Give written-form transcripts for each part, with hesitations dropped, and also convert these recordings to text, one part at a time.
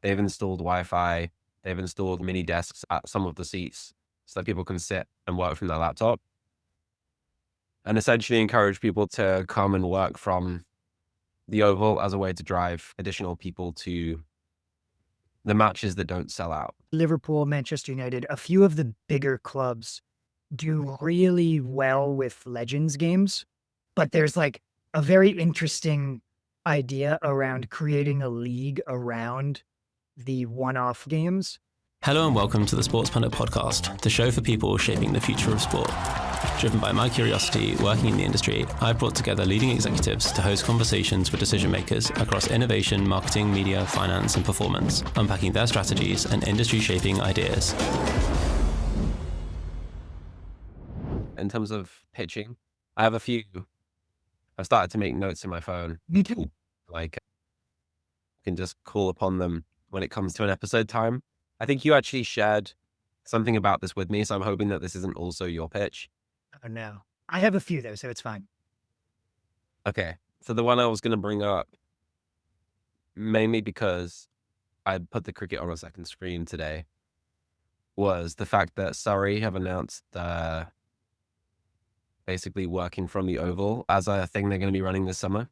They've installed Wi-Fi. They've installed mini desks at some of the seats so that people can sit and work from their laptop, and essentially encourage people to come and work from the Oval as a way to drive additional people to the matches that don't sell out. Liverpool, Manchester United, a few of the bigger clubs do really well with Legends games, but there's like a very interesting idea around creating a league around the one-off games. Hello and welcome to the Sports Pundit podcast, the show for people shaping the future of sport. Driven by my curiosity working in the industry, I've brought together leading executives to host conversations with decision makers across innovation, marketing, media, finance, and performance, unpacking their strategies and industry-shaping ideas. In terms of pitching, I have a few. I've started to make notes in my phone. Me too. Like, I can just call upon them when it comes to an episode time. I think you actually shared something about this with me, so I'm hoping that this isn't also your pitch. Oh no. I have a few though, so it's fine. Okay. So the one I was going to bring up, mainly because I put the cricket on a second screen today, was the fact that Surrey have announced basically working from the Oval as a thing they're going to be running this summer.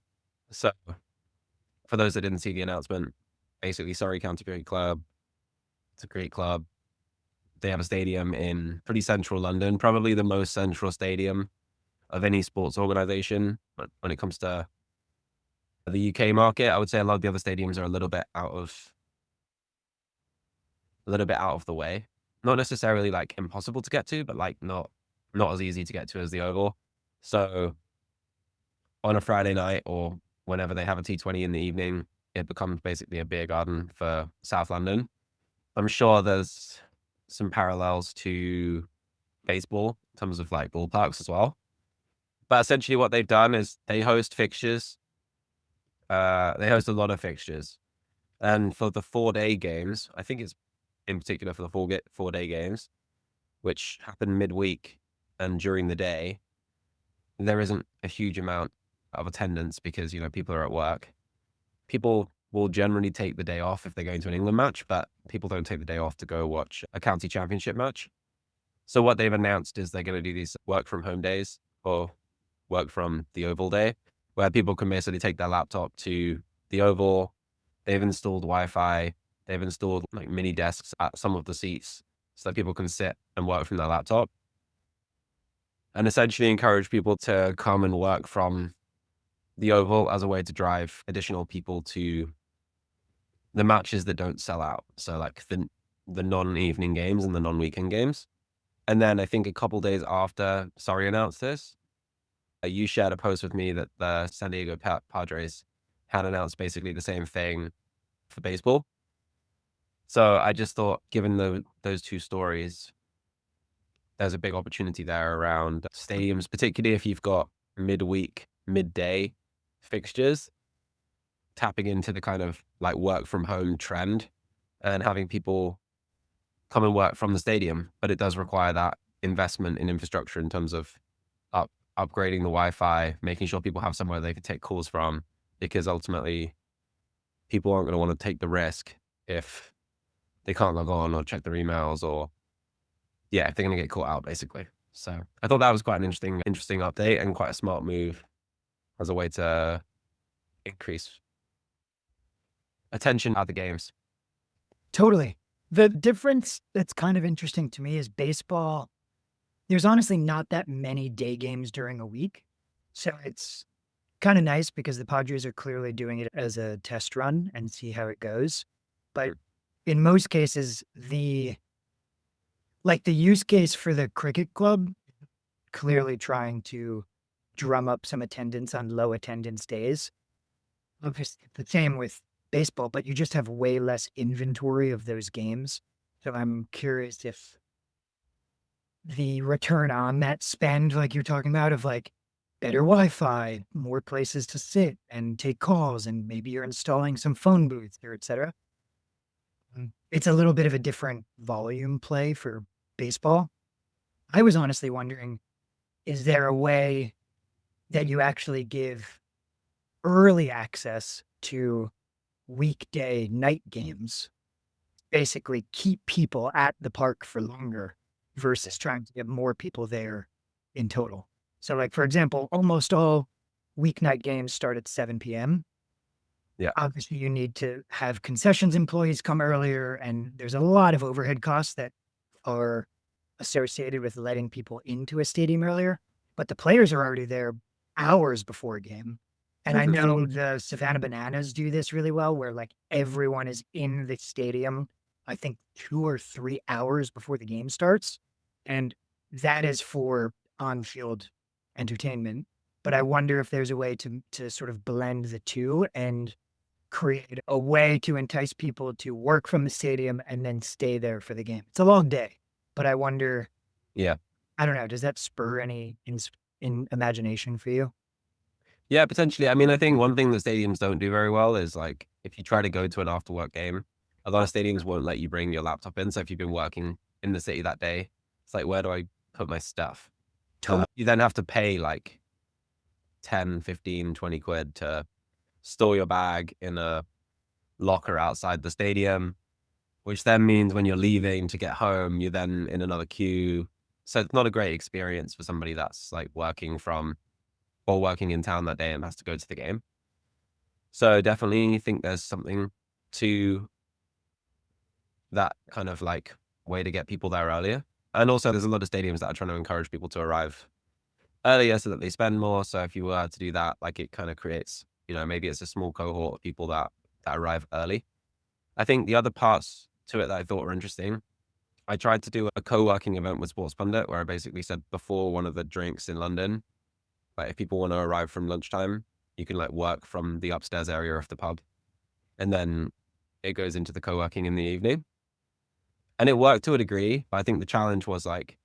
So for those that didn't see the announcement, basically Surrey County Cricket Club, it's a great club. They have a stadium in pretty central London, probably the most central stadium of any sports organization. But when it comes to the UK market, I would say a lot of the other stadiums are a little bit out of the way. Not necessarily like impossible to get to, but like not as easy to get to as the Oval. So on a Friday night or whenever they have a T20 in the evening, it becomes basically a beer garden for South London. I'm sure there's some parallels to baseball in terms of like ballparks as well. But essentially what they've done is they host fixtures. They host a lot of fixtures. And for the 4-day games, I think it's in particular for the 4-day games, which happen midweek and during the day, there isn't a huge amount of attendance because, people are at work. People will generally take the day off if they're going to an England match, but people don't take the day off to go watch a county championship match. So what they've announced is they're going to do these work from home days or work from the Oval day, where people can basically take their laptop to the Oval. They've installed Wi-Fi. They've installed like mini desks at some of the seats so that people can sit and work from their laptop, and essentially encourage people to come and work from the Oval as a way to drive additional people to the matches that don't sell out. So like the non-evening games and the non-weekend games. And then I think a couple days after Surrey announced this, you shared a post with me that the San Diego Padres had announced basically the same thing for baseball. So I just thought, given those two stories, there's a big opportunity there around stadiums, particularly if you've got midweek, midday fixtures, tapping into the kind of like work from home trend and having people come and work from the stadium. But it does require that investment in infrastructure in terms of upgrading the Wi-Fi, making sure people have somewhere they can take calls from, because ultimately people aren't going to want to take the risk if they can't log on or check their emails, or if they're going to get caught out basically. So I thought that was quite an interesting update and quite a smart move as a way to increase attention at the games. Totally. The difference that's kind of interesting to me is baseball. There's honestly not that many day games during a week. So it's kind of nice because the Padres are clearly doing it as a test run and see how it goes. But in most cases, the use case for the cricket club, clearly trying to drum up some attendance on low attendance days. Obviously, the same with baseball, but you just have way less inventory of those games. So I'm curious if the return on that spend, like you're talking about, of like better Wi-Fi, more places to sit and take calls, and maybe you're installing some phone booths or et cetera. It's a little bit of a different volume play for baseball. I was honestly wondering, is there a way that you actually give early access to weekday night games basically keep people at the park for longer versus trying to get more people there in total. So, like, for example, almost all weeknight games start at 7 p.m. Yeah. Obviously, you need to have concessions employees come earlier, and there's a lot of overhead costs that are associated with letting people into a stadium earlier. But the players are already there hours before a game. And I know the Savannah Bananas do this really well, where like everyone is in the stadium, I think 2 or 3 hours before the game starts. And that is for on-field entertainment. But I wonder if there's a way to sort of blend the two and create a way to entice people to work from the stadium and then stay there for the game. It's a long day, but I wonder, Yeah. I don't know, does that spur any in imagination for you? Yeah, potentially. I mean, I think one thing that stadiums don't do very well is like if you try to go to an after work game, a lot of stadiums won't let you bring your laptop in. So if you've been working in the city that day, it's like, where do I put my stuff? You then have to pay like 10, 15, 20 quid to store your bag in a locker outside the stadium, which then means when you're leaving to get home, you're then in another queue. So it's not a great experience for somebody that's like working in town that day and has to go to the game. So definitely think there's something to that kind of like way to get people there earlier. And also there's a lot of stadiums that are trying to encourage people to arrive earlier so that they spend more. So if you were to do that, like it kind of creates, maybe it's a small cohort of people that arrive early. I think the other parts to it that I thought were interesting, I tried to do a co-working event with Sports Pundit where I basically said before one of the drinks in London, like if people want to arrive from lunchtime, you can like work from the upstairs area of the pub. And then it goes into the co-working in the evening. And it worked to a degree, but I think the challenge was like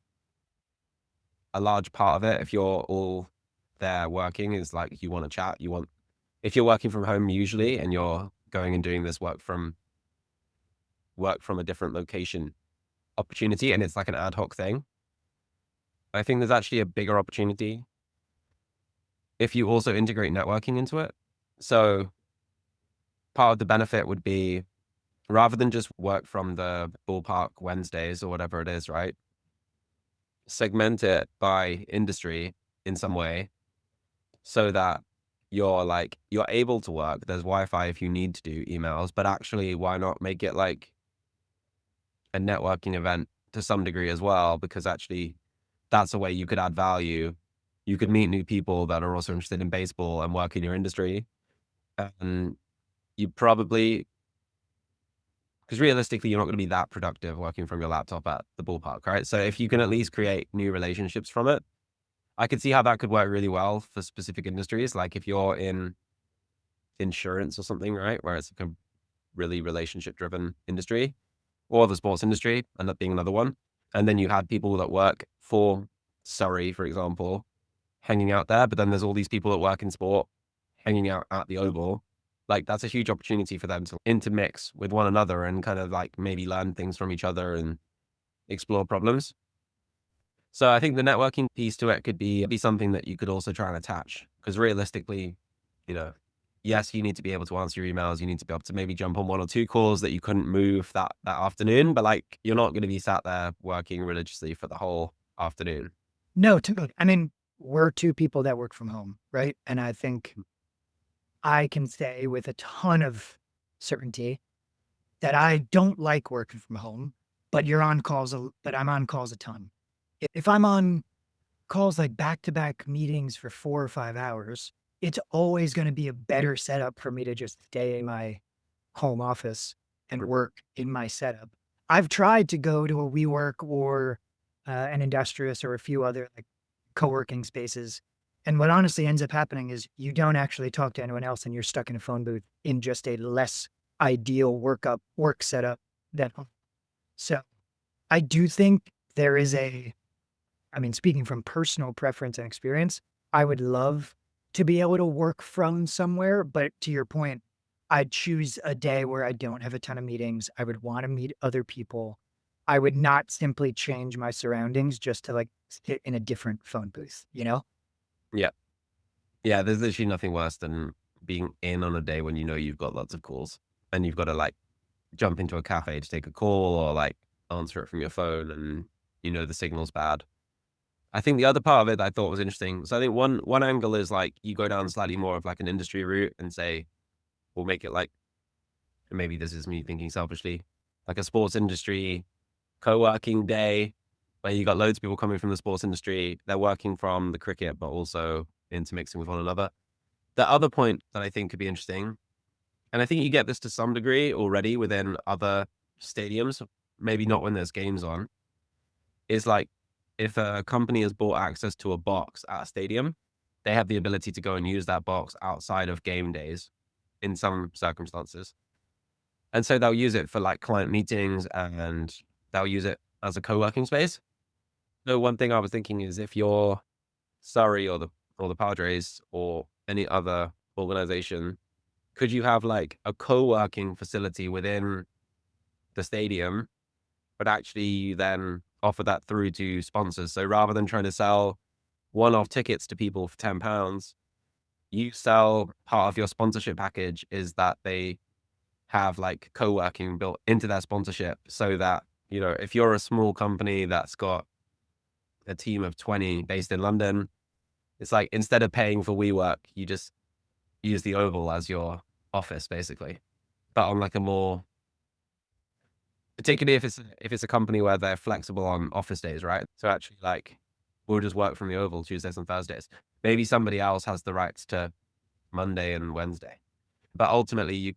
a large part of it, if you're all there working, is like you want to chat. If you're working from home usually and you're going and doing this work from a different location opportunity and it's like an ad hoc thing, I think there's actually a bigger opportunity if you also integrate networking into it. So part of the benefit would be rather than just work from the ballpark Wednesdays or whatever it is, right? Segment it by industry in some way so that you're able to work. There's Wi-Fi if you need to do emails, but actually why not make it like a networking event to some degree as well? Because actually that's a way you could add value. You could meet new people that are also interested in baseball and work in your industry. And you probably, because realistically, you're not going to be that productive working from your laptop at the ballpark, right? So if you can at least create new relationships from it, I could see how that could work really well for specific industries. Like if you're in insurance or something, right, where it's like a really relationship driven industry, or the sports industry end up being another one. And then you had people that work for Surrey, for example, hanging out there, but then there's all these people that work in sport hanging out at the Oval. Like that's a huge opportunity for them to intermix with one another and kind of like maybe learn things from each other and explore problems. So I think the networking piece to it could be something that you could also try and attach, because realistically, yes, you need to be able to answer your emails. You need to be able to maybe jump on one or two calls that you couldn't move that afternoon, but like you're not going to be sat there working religiously for the whole afternoon. No, I mean, we're two people that work from home, right? And I think I can say with a ton of certainty that I don't like working from home, but I'm on calls a ton. If I'm on calls like back-to-back meetings for 4 or 5 hours, it's always going to be a better setup for me to just stay in my home office and work in my setup. I've tried to go to a WeWork or an Industrious or a few other like co-working spaces. And what honestly ends up happening is you don't actually talk to anyone else and you're stuck in a phone booth in just a less ideal work setup than home. So I do think there is speaking from personal preference and experience, I would love to be able to work from somewhere. But to your point, I'd choose a day where I don't have a ton of meetings. I would want to meet other people. I would not simply change my surroundings just to like sit in a different phone booth, Yeah. Yeah. There's literally nothing worse than being in on a day when you've got lots of calls and you've got to like jump into a cafe to take a call or like answer it from your phone and the signal's bad. I think the other part of it that I thought was interesting. So I think one angle is like you go down slightly more of like an industry route and say, we'll make it like, maybe this is me thinking selfishly, like a sports industry co-working day where you got loads of people coming from the sports industry. They're working from the cricket, but also intermixing with one another. The other point that I think could be interesting, and I think you get this to some degree already within other stadiums, maybe not when there's games on, is like if a company has bought access to a box at a stadium, they have the ability to go and use that box outside of game days in some circumstances. And so they'll use it for like client meetings and they'll use it as a co-working space. So one thing I was thinking is if you're Surrey or the Padres or any other organization, could you have like a co-working facility within the stadium, but actually you then offer that through to sponsors? So rather than trying to sell one-off tickets to people for £10, you sell part of your sponsorship package is that they have like co-working built into their sponsorship so that, if you're a small company that's got a team of 20 based in London, it's like instead of paying for WeWork, you just use the Oval as your office basically. But on like a more, particularly if it's a company where they're flexible on office days, right? So actually like we'll just work from the Oval Tuesdays and Thursdays. Maybe somebody else has the rights to Monday and Wednesday. But ultimately you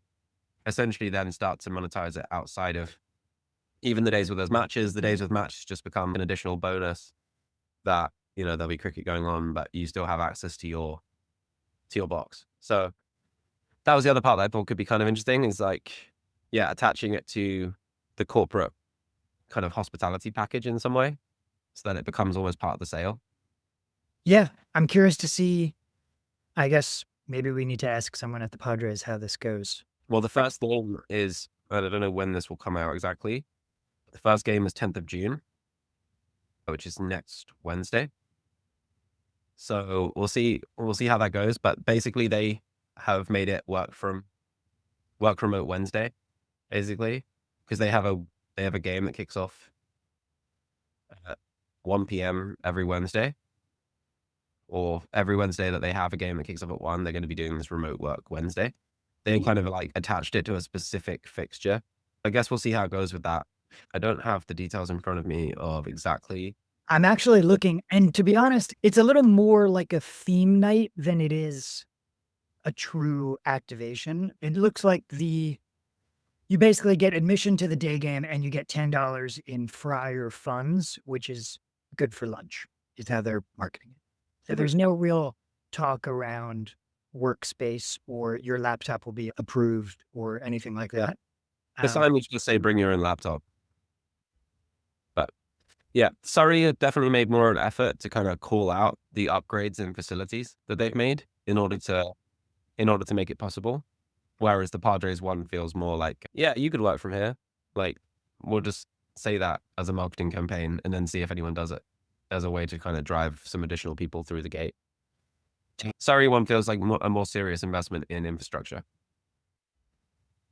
essentially then start to monetize it outside of even the days where there's matches. The days with matches just become an additional bonus that, there'll be cricket going on, but you still have access to your box. So that was the other part that I thought could be kind of interesting is like, attaching it to the corporate kind of hospitality package in some way so that it becomes almost part of the sale. Yeah, I'm curious to see. I guess maybe we need to ask someone at the Padres how this goes. Well, the first game is, I don't know when this will come out exactly. The first game is 10th of June, which is next Wednesday. So we'll see how that goes. But basically they have made it work remote Wednesday, basically, because they have a game that kicks off at 1 p.m. every Wednesday. Or every Wednesday that they have a game that kicks off at 1, they're going to be doing this remote work Wednesday. They kind of like attached it to a specific fixture. I guess we'll see how it goes with that. I don't have the details in front of me of exactly. I'm actually looking, and to be honest, it's a little more like a theme night than it is a true activation. It looks like you basically get admission to the day game and you get $10 in Friar funds, which is good for lunch, is how they're marketing it. So there's no real talk around workspace or your laptop will be approved or anything like that. The sign would just say bring your own laptop. But yeah, Surrey definitely made more of an effort to kind of call out the upgrades and facilities that they've made in order to make it possible. Whereas the Padres one feels more like, you could work from here. Like, we'll just say that as a marketing campaign and then see if anyone does it as a way to kind of drive some additional people through the gate. Surrey one feels like a more serious investment in infrastructure.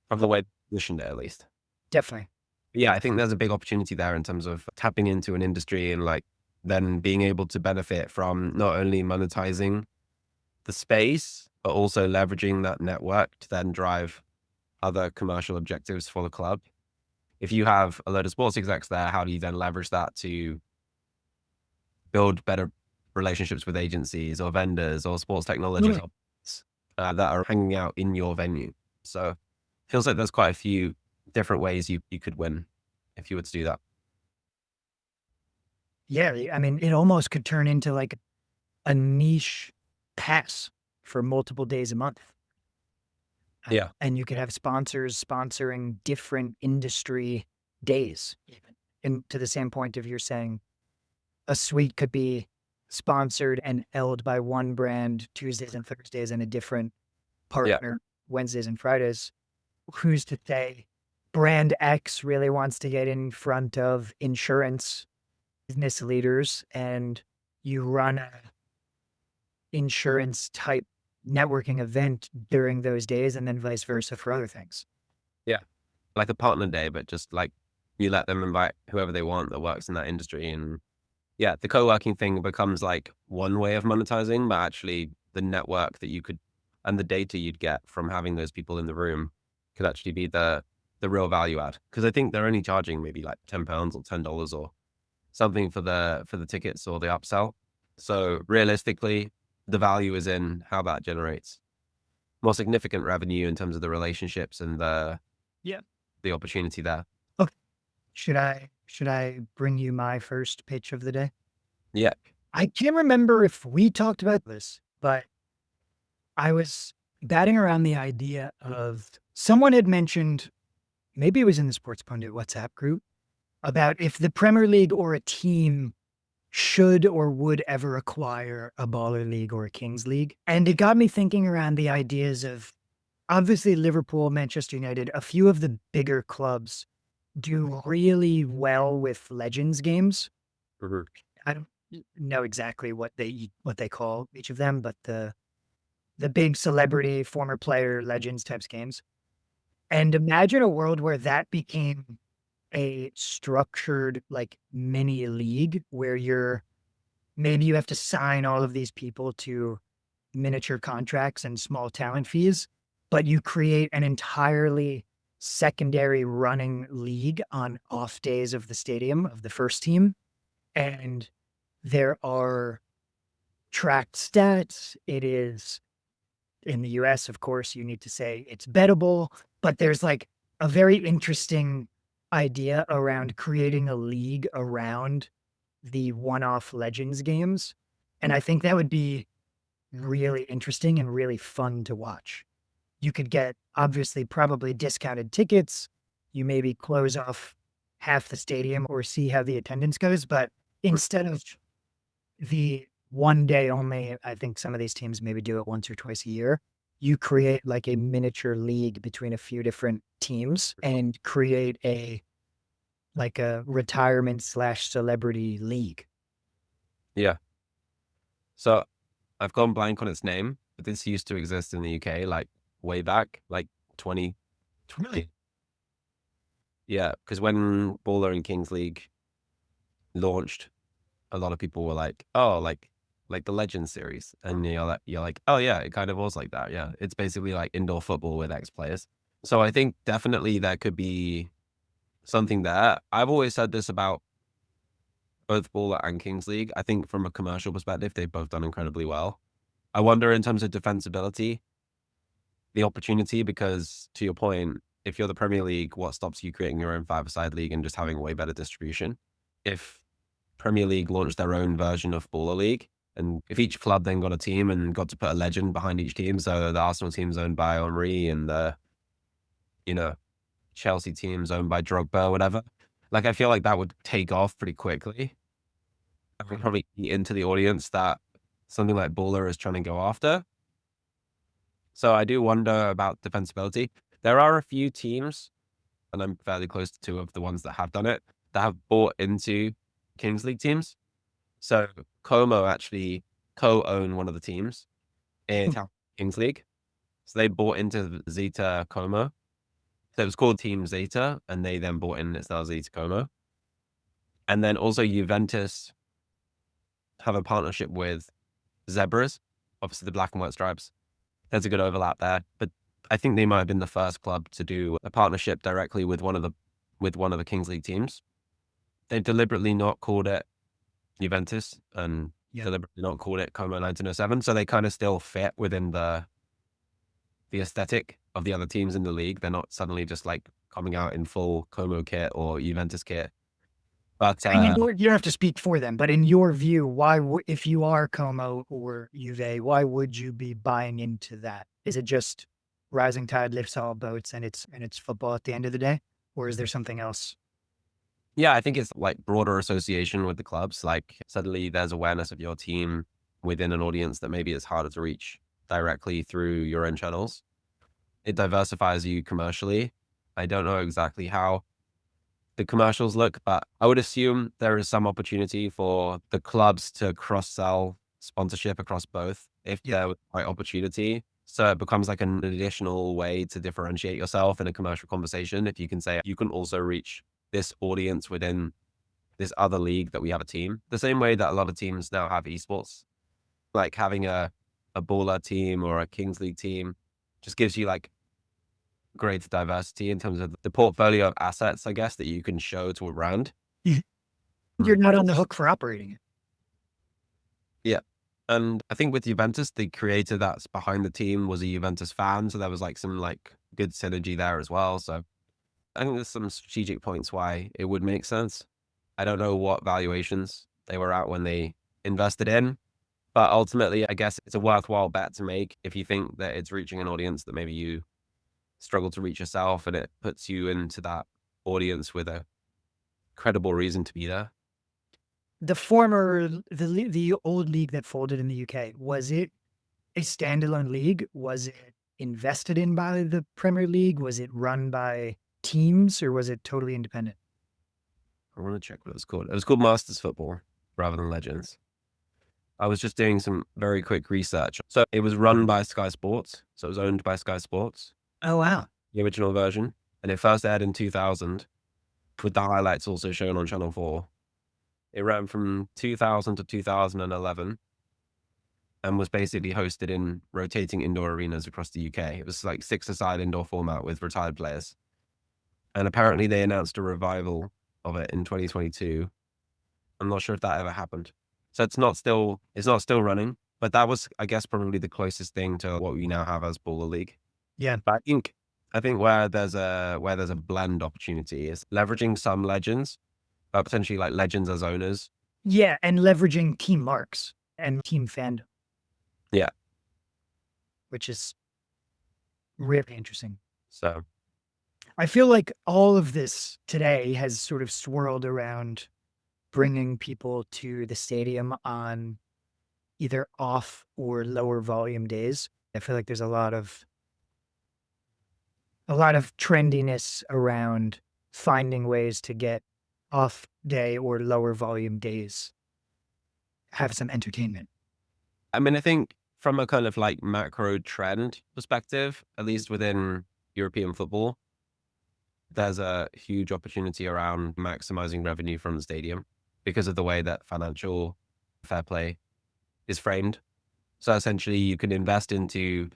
From the way they positioned it, at least. Definitely. Yeah, I think there's a big opportunity there in terms of tapping into an industry and like then being able to benefit from not only monetizing the space, but also leveraging that network to then drive other commercial objectives for the club. If you have a load of sports execs there, how do you then leverage that to build better relationships with agencies or vendors or sports technology that are hanging out in your venue? So it feels like there's quite a few different ways you could win if you were to do that. Yeah, I mean, it almost could turn into like a niche pass for multiple days a month. Yeah. And you could have sponsors sponsoring different industry days, even. And to the same point of you're saying a suite could be sponsored and held by one brand Tuesdays and Thursdays and a different partner Wednesdays and Fridays. Who's to say brand X really wants to get in front of insurance business leaders and you run a insurance type networking event during those days and then vice versa for other things. like a partner day, but just like you let them invite whoever they want that works in that industry. And yeah, the co-working thing becomes like one way of monetizing, but actually the network that you could and the data you'd get from having those people in the room could actually be the real value add. Because I think they're only charging maybe like £10 or $10 or something for the tickets or the upsell. So realistically, the value is in how that generates more significant revenue in terms of the relationships and the opportunity there. Okay. Should I bring you my first pitch of the day? Yeah. I can't remember if we talked about this, but I was batting around the idea of someone had mentioned, maybe it was in the Sports Pundit WhatsApp group, about if the Premier League or a team should or would ever acquire a Baller League or a Kings League. And it got me thinking around the ideas of, obviously, Liverpool, Manchester United, a few of the bigger clubs do really well with Legends games. Mhm. I don't know exactly what they call each of them, but the big celebrity, former player, Legends types games. And imagine a world where that became a structured like mini league where maybe you have to sign all of these people to miniature contracts and small talent fees, but you create an entirely secondary running league on off days of the stadium of the first team. And there are tracked stats. It is in the US, of course, you need to say it's bettable, but there's like a very interesting idea around creating a league around the one-off Legends games. And I think that would be really interesting and really fun to watch. You could get, obviously, probably discounted tickets. You maybe close off half the stadium or see how the attendance goes. But instead of the one day only, I think some of these teams maybe do it once or twice a year. You create like a miniature league between a few different teams and create a retirement / celebrity league. Yeah. So I've gone blank on its name, but this used to exist in the UK like way back, like 2020. Yeah, because when Baller and Kings League launched, a lot of people were like, "Oh, like the Legends series," and you're like, "Oh yeah, it kind of was like that." Yeah, it's basically like indoor football with ex players. So I think definitely there could be something there. I've always said this about both Baller and Kings League. I think from a commercial perspective, they've both done incredibly well. I wonder in terms of defensibility, the opportunity, because to your point, if you're the Premier League, what stops you creating your own five-a-side league and just having way better distribution? If Premier League launched their own version of Baller League, and if each club then got a team and got to put a legend behind each team, so the Arsenal team's owned by Henry and the, Chelsea team's owned by Drogba or whatever, like I feel like that would take off pretty quickly. I would probably eat into the audience that something like Baller is trying to go after. So I do wonder about defensibility. There are a few teams, and I'm fairly close to two of the ones that have done it, that have bought into Kings League teams. So Como actually co-own one of the teams in Kings League. So they bought into Zeta Como. So it was called Team Zeta, and they then bought in, it's now Zeta Como. And then also Juventus have a partnership with Zebras, obviously the black and white stripes. There's a good overlap there, but I think they might have been the first club to do a partnership directly with one of the Kings League teams. They've deliberately not called it Juventus and deliberately not called it Como 1907, so they kind of still fit within the aesthetic of the other teams in the league. They're not suddenly just like coming out in full Como kit or Juventus kit. But you don't have to speak for them, but in your view, if you are Como or Juve, why would you be buying into that? Is it just rising tide lifts all boats and it's football at the end of the day? Or is there something else? yeah, I think it's like broader association with the clubs. Like suddenly there's awareness of your team within an audience that maybe is harder to reach directly through your own channels. It diversifies you commercially. I don't know exactly how the commercials look, but I would assume there is some opportunity for the clubs to cross-sell sponsorship across both if there was the right opportunity. So it becomes like an additional way to differentiate yourself in a commercial conversation. If you can say, you can also reach this audience within this other league that we have a team. The same way that a lot of teams now have esports, like having a baller team or a Kings League team just gives you like greater diversity in terms of the portfolio of assets, I guess, that you can show to a brand. You're not on the hook for operating it. Yeah. And I think with Juventus, the creator that's behind the team was a Juventus fan. So there was like some like good synergy there as well. So I think there's some strategic points why it would make sense. I don't know what valuations they were at when they invested in, but ultimately, I guess it's a worthwhile bet to make if you think that it's reaching an audience that maybe you struggle to reach yourself, and it puts you into that audience with a credible reason to be there. The old league that folded in the UK, was it a standalone league? Was it invested in by the Premier League? Was it run by teams, or was it totally independent? I want to check what it was called. It was called Masters Football rather than Legends. I was just doing some very quick research. So it was run by Sky Sports. So it was owned by Sky Sports, Oh, wow. the original version. And it first aired in 2000 with the highlights also shown on Channel 4. It ran from 2000 to 2011 and was basically hosted in rotating indoor arenas across the UK. It was like 6-a-side indoor format with retired players. And apparently they announced a revival of it in 2022. I'm not sure if that ever happened. So it's not still running, but that was, I guess, probably the closest thing to what we now have as Baller League. Yeah. But I think where there's a blend opportunity is leveraging some legends, but potentially like legends as owners. Yeah, and leveraging team marks and team fandom. Yeah. Which is really interesting. So I feel like all of this today has sort of swirled around bringing people to the stadium on either off or lower volume days. I feel like there's a lot of trendiness around finding ways to get off day or lower volume days have some entertainment. I mean, I think from a kind of like macro trend perspective, at least within European football, there's a huge opportunity around maximizing revenue from the stadium because of the way that financial fair play is framed. So essentially you can invest into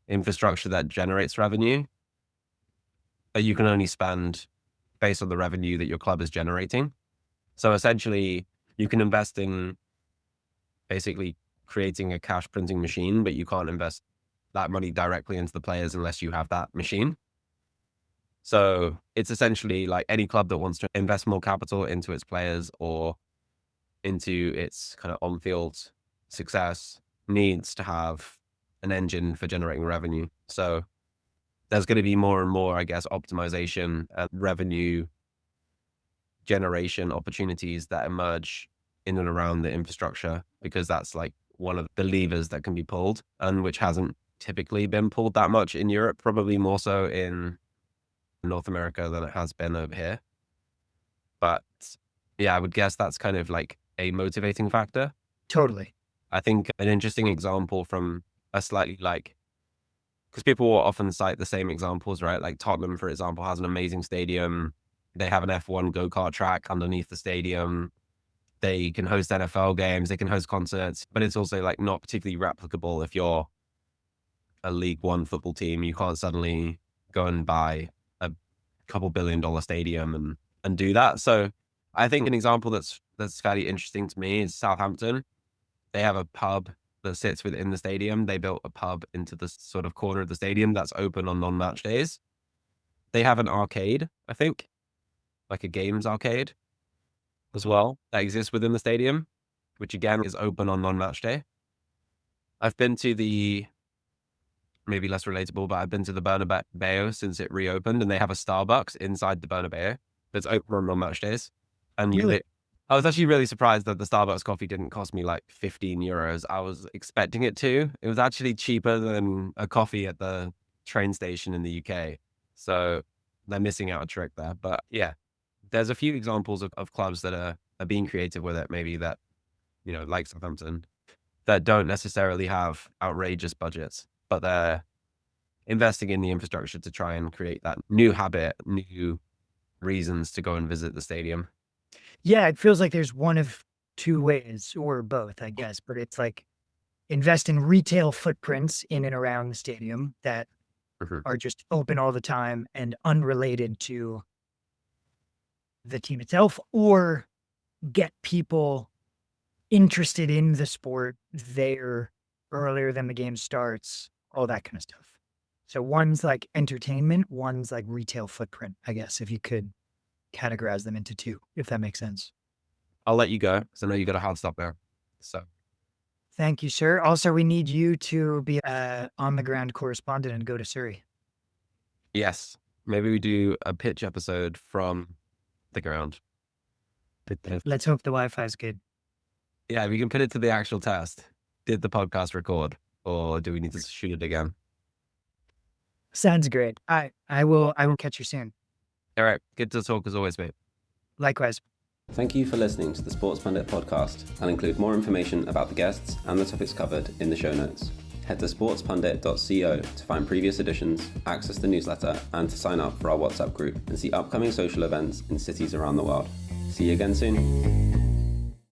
infrastructure that generates revenue, but you can only spend based on the revenue that your club is generating. So essentially you can invest in basically creating a cash printing machine, but you can't invest that money directly into the players unless you have that machine. So it's essentially like any club that wants to invest more capital into its players or into its kind of on-field success needs to have an engine for generating revenue. So there's going to be more and more, I guess, optimization and revenue generation opportunities that emerge in and around the infrastructure, because that's like one of the levers that can be pulled, and which hasn't typically been pulled that much in Europe, probably more so in North America than it has been over here. But yeah, I would guess that's kind of like a motivating factor. Totally. I think an interesting example from a slightly like, because people will often cite the same examples, right? Like Tottenham, for example, has an amazing stadium. They have an F1 go-kart track underneath the stadium. They can host NFL games. They can host concerts, but it's also like not particularly replicable. If you're a League One football team, you can't suddenly go and buy a couple $1 billion stadium and do that. So I think an example that's fairly interesting to me is Southampton. They have a pub that sits within the stadium. They built a pub into the sort of corner of the stadium that's open on non-match days. They have an arcade, I think, like a games arcade as well, that exists within the stadium, which again is open on non-match day. I've been to the, maybe less relatable, but I've been to the Bernabeu since it reopened, and they have a Starbucks inside the Bernabeu that's open on non-match days. And Really? I was actually really surprised that the Starbucks coffee didn't cost me like 15 euros. I was expecting it to. It was actually cheaper than a coffee at the train station in the UK. So they're missing out a trick there. But yeah, there's a few examples of clubs that are being creative with it, maybe that, like Southampton, that don't necessarily have outrageous budgets. but they're investing in the infrastructure to try and create that new habit, new reasons to go and visit the stadium. Yeah, it feels like there's one of two ways, or both, I guess, but it's like invest in retail footprints in and around the stadium that are just open all the time and unrelated to the team itself, or get people interested in the sport there earlier than the game starts, all that kind of stuff. So one's like entertainment, one's like retail footprint, I guess, if you could categorize them into two, if that makes sense. I'll let you go because I know you got a hard stop there. So thank you, sir. Also, we need you to be on the ground correspondent and go to Surrey. yes, maybe we do a pitch episode from the ground. Let's hope the Wi-Fi is good. Yeah, we can put it to the actual test. Did the podcast record, or do we need to shoot it again? Sounds great. I will catch you soon. All right, good to talk as always, mate. Likewise. Thank you for listening to the Sports Pundit podcast. I'll include more information about the guests and the topics covered in the show notes. Head to sportspundit.co to find previous editions, access the newsletter, and to sign up for our WhatsApp group and see upcoming social events in cities around the world. See you again soon.